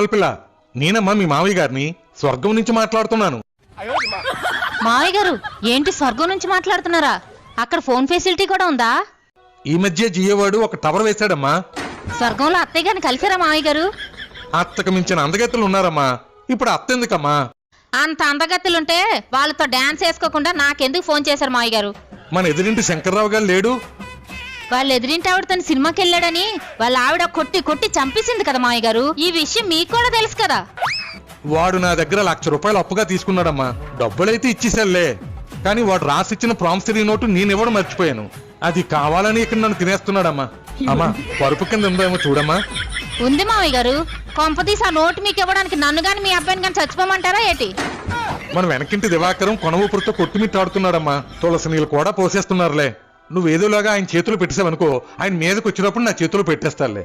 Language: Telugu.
పిల్ల నేనమ్మా మీ మావయ్య గారిని స్వర్గం నుంచి మాట్లాడుతున్నాను. మావయ్య గారు ఏంటి స్వర్గం నుంచి మాట్లాడుతున్నారా? అక్కడ ఫోన్ ఫెసిలిటీ కూడా ఉందా? ఈ మధ్య జియోవాడు ఒక టవర్ వేశాడమ్మా. స్వర్గంలో అత్తయ్య గారిని కలిసారా మావయ్య గారు? అత్తకు మించిన అందగత్తెలు ఉన్నారమ్మా. ఇప్పుడు అత్త ఎందుకమ్మా? అంత అందగత్తులుంటే వాళ్ళతో డాన్స్ వేసుకోకుండా నాకెందుకు ఫోన్ చేశారు మావయ్య గారు? మన ఎదురింటి శంకర్రావు గారు లేడు? వాళ్ళ ఎదురింటి ఆవిడ తన సినిమాకి వెళ్ళాడని వాళ్ళ ఆవిడ కొట్టి కొట్టి చంపేసింది కదా మావయ్య గారు. ఈ విషయం మీకు కూడా తెలుసు కదా. వాడు నా దగ్గర ₹1,00,000 అప్పుగా తీసుకున్నాడమ్మా. డబ్బులైతే ఇచ్చేసాలే, కానీ వాడు రాసిచ్చిన ప్రామిసరీ నోటు నేనివ్వడం మర్చిపోయాను. అది కావాలని ఇక్కడ నన్ను తినేస్తున్నాడమ్మా. అమ్మా పరుపు కింద ఉందేమో చూడమ్మా. ఉంది మావయ్య గారు. కొంపదీసి ఆ నోటు మీకు ఇవ్వడానికి నన్ను గాని మీ అబ్బాయిని గాని చచ్చిపోమంటారా ఏంటి? మన వెనకింటి దివాకరం కొనవూపురితో కొట్టుమిట్టాడుతున్నాడమ్మా. తులసి నీళ్ళు కూడా పోసేస్తున్నారులే. నువ్వేదోలాగా ఆయన చేతులు పెట్టేసావనుకో, ఆయన మీదకి వచ్చినప్పుడు నా చేతులు పెట్టేస్తాలే.